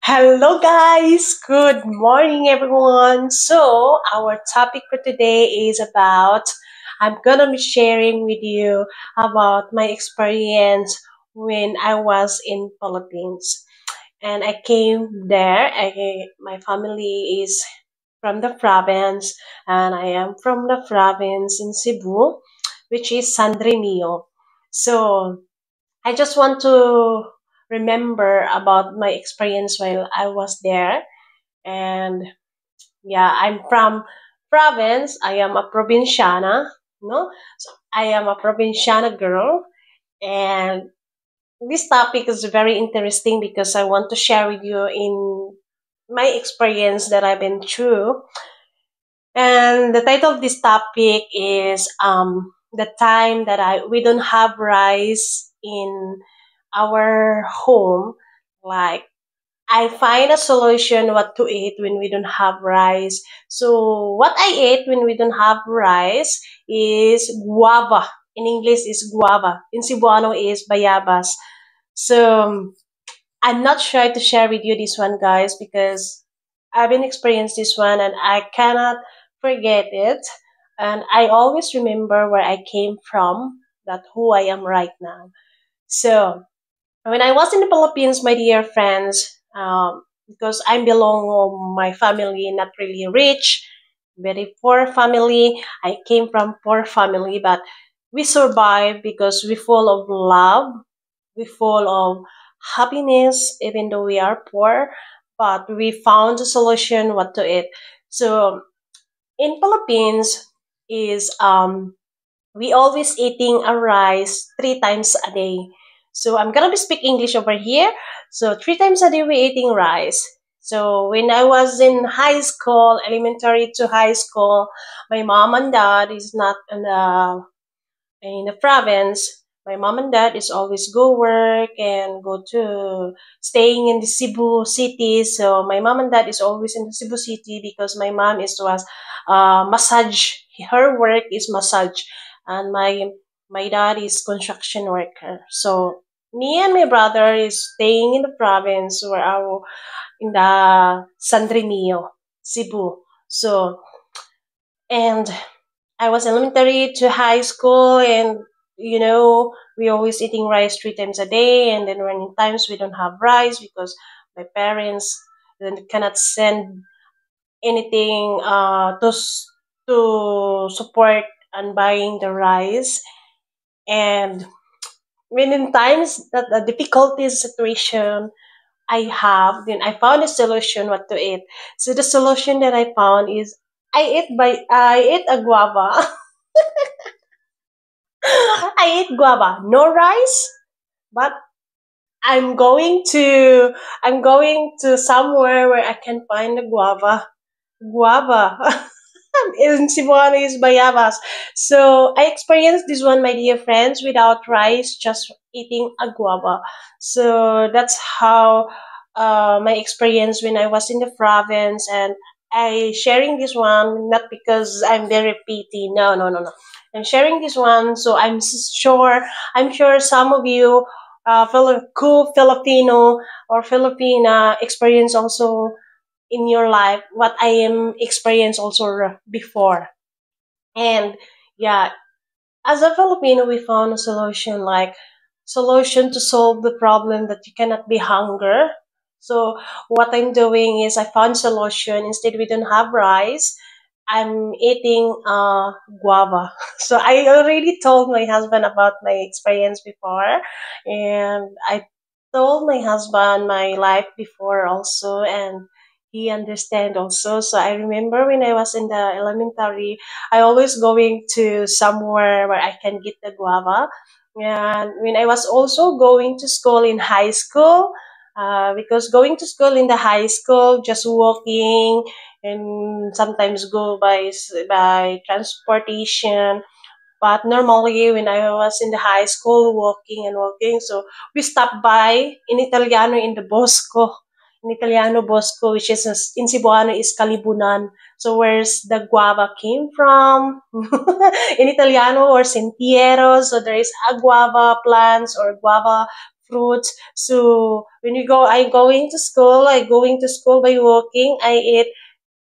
Hello, guys. Good morning, everyone. So, our topic for today is about I'm gonna be sharing with you about my experience when I was in Philippines. And I came there. My family is from the province, and I am from the province in Cebu, which is San Remio. So, I just want to remember about my experience while I was there. And yeah, I'm from province. I am a provinciana, no? So I am a provinciana girl. And this topic is very interesting because I want to share with you in my experience that I've been through. And the title of this topic is the time that I we don't have rice in our home. Like I find a solution what to eat when we don't have rice. So what I ate when we don't have rice is guava. In English is guava. In Cebuano is bayabas. So I'm not sure to share with you this one, guys, because I've been experienced this one and I cannot forget it. And I always remember where I came from, that who I am right now. So when I was in the Philippines, my dear friends, because I belong to my family, not really rich, very poor family. I came from poor family, but we survived because we full of love, we full of happiness, even though we are poor. But we found a solution what to eat. So in Philippines is we always eating a rice 3 times a day. So I'm gonna be speak English over here. So 3 times a day we eating rice. So when I was in high school, elementary to high school, my mom and dad is not in the province. My mom and dad is always go work and go to staying in the Cebu city. So my mom and dad is always in the Cebu city because my mom is was massage. Her work is massage, and my dad is construction worker. So me and my brother is staying in the province where our in the San Remio, Cebu. So and I was elementary to high school, and we always eating rice 3 times a day. And then when in times we don't have rice because my parents then cannot send anything to support and buying the rice. And when in times that the difficulty situation I have, then I found a solution what to eat. So the solution that I found is I ate a guava. I ate guava, no rice, but I'm going to somewhere where I can find the guava. In Cebuano is bayabas. So I experienced this one, my dear friends, without rice, just eating a guava. So that's how my experience when I was in the province, and I sharing this one not because I'm very pity. No, no, no, no. I'm sharing this one so I'm sure some of you cool Filipino or Filipina experience also in your life what I am experienced also before. And yeah, as a Filipino, we found a solution, like solution to solve the problem that you cannot be hunger. So what I'm doing is I found solution. Instead we don't have rice, I'm eating guava. So I already told my husband about my experience before, and I told my husband my life before also, and he understand also. So I remember when I was in the elementary, I always going to somewhere where I can get the guava. And when I was also going to school in high school, because going to school in the high school, just walking and sometimes go by transportation. But normally, when I was in the high school, walking and walking, so we stopped by in Italiano in the Bosco. In Italiano Bosco, which is in Cebuano is Kalibunan. So where's the guava came from? In Italiano or sentiero. So there is a guava plants or guava fruits. So when we go, I going to school by walking. I eat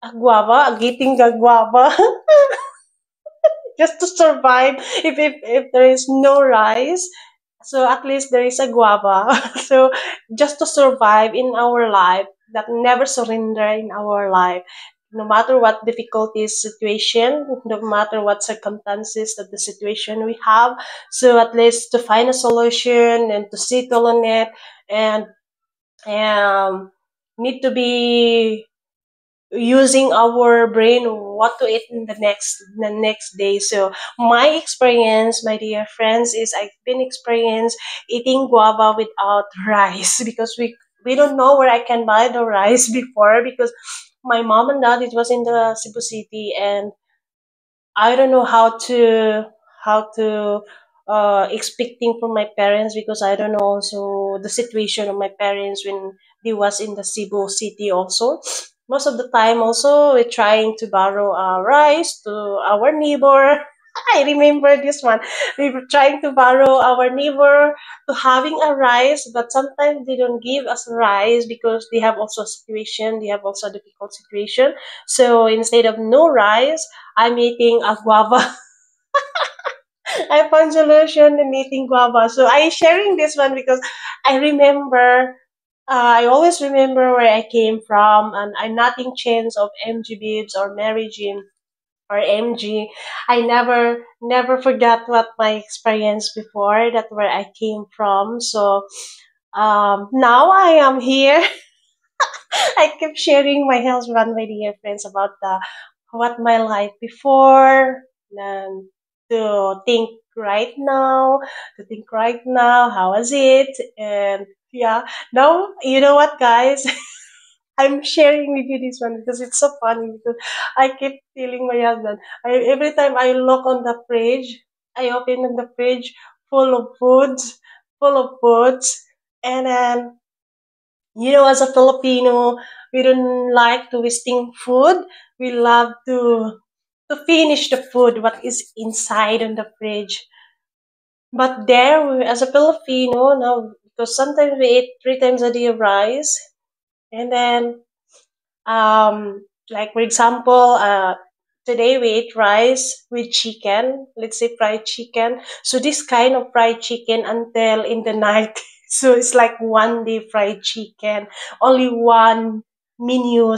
a guava, getting a guava just to survive if there is no rice. So at least there is a guava. So just to survive in our life, that never surrender in our life. No matter what difficulties situation, no matter what circumstances that the situation we have, so at least to find a solution and to settle on it, and need to be using our brain what to eat in the next day. So my experience, my dear friends, is I've been experienced eating guava without rice because we don't know where I can buy the rice before, because my mom and dad, it was in the Cebu City, and I don't know how to expecting from my parents, because I don't know also the situation of my parents when they was in the Cebu City also. Most of the time also we're trying to borrow rice to our neighbor. I remember this one. We were trying to borrow our neighbor to having a rice, but sometimes they don't give us rice because they have also a situation, they have also a difficult situation. So instead of no rice, I'm eating a guava. I found solution in eating guava. So I sharing this one because I remember, I always remember where I came from, and I'm nothing changed of MG Bibs or Mary Jean or MG. I never forgot what my experience before, that where I came from. So now I am here. I keep sharing my husband, my dear friends, about the what my life before, and to think right now, how was it? And yeah, now you know what, guys. I'm sharing with you this one because it's so funny, because I keep telling my husband, every time I look on the fridge, I open on the fridge full of foods, full of foods, and then, as a Filipino, we don't like to wasting food. We love to finish the food what is inside on the fridge. But there, as a Filipino, now, because sometimes we eat 3 times a day of rice, and then, like for example, today we eat rice with chicken. Let's say fried chicken. So this kind of fried chicken until in the night. So it's like one day fried chicken. Only one menu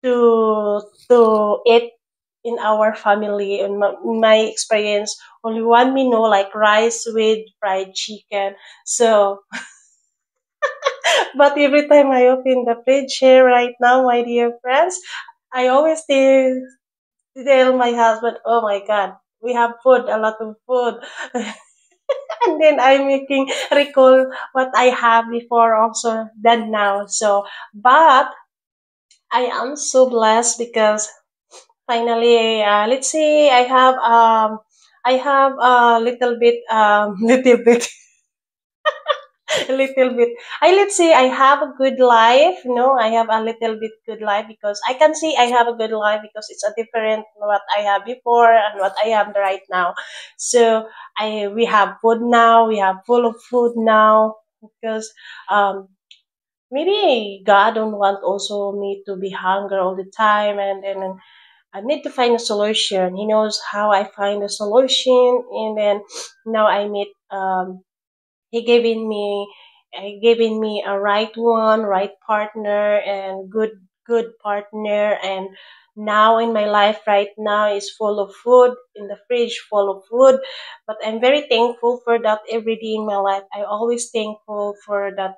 to eat in our family. In my experience, only one menu, like rice with fried chicken. So, but every time I open the fridge here right now, my dear friends, I always tell my husband, "Oh my God, we have food, a lot of food." And then I'm making recall what I have before also than now. So, but I am so blessed because finally, let's say I have a little bit, little bit, a little bit. Let's say I have a good life. I have a little bit good life, because I can see I have a good life because it's a different what I have before and what I have right now. So we have food now. We have full of food now, because um maybe God don't want also me to be hungry all the time, and then I need to find a solution. He knows how I find a solution, and then now I meet he giving me a right one, right partner, and good partner. And now in my life right now is full of food, in the fridge full of food. But I'm very thankful for that every day in my life. I always thankful for that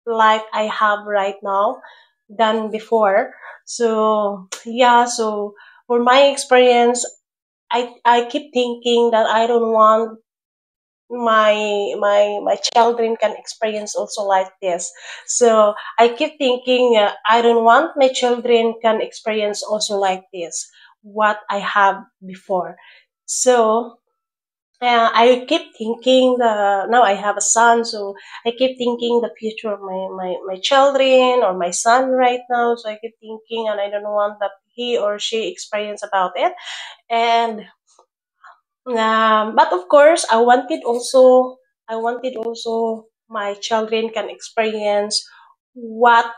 life I have right now than before. So yeah, so for my experience, I keep thinking that I don't want my children can experience also like this. So I keep thinking, I don't want my children can experience also like this what I have before. So I keep thinking, now I have a son, so I keep thinking the future of my children or my son right now. So I keep thinking, and I don't want that he or she experience about it. And but of course, I wanted also I wanted also my children can experience what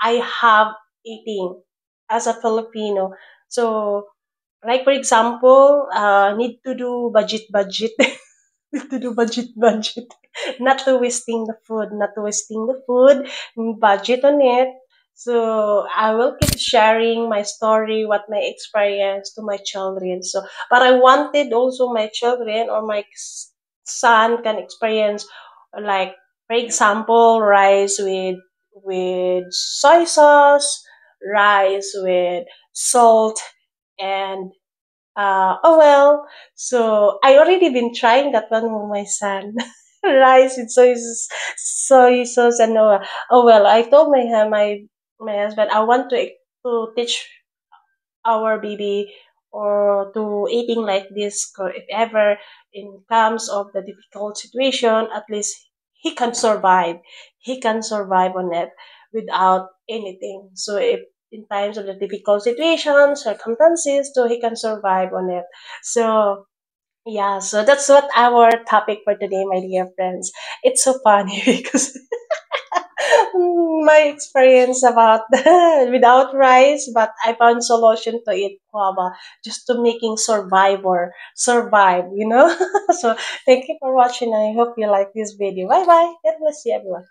I have eating as a Filipino. So, like for example, need to do budget. Need to do budget. Not to wasting the food, not to wasting the food, budget on it. So I will keep sharing my story, what my experience to my children. So, but I wanted also my children or my son can experience, like for example, rice with soy sauce, rice with salt, and oh well, so I already been trying that one with my son. Rice with soy sauce, and oh well. I told my husband I want to teach our baby or to eating like this. If ever in comes of the difficult situation, at least he can survive. He can survive on it without anything. So if in times of the difficult situations, circumstances, so he can survive on it. So yeah, so that's what our topic for today, my dear friends. It's so funny because my experience about without rice, but I found solution to eat guava just to making survive. So thank you for watching. I hope you like this video. Bye bye. God bless you, everyone.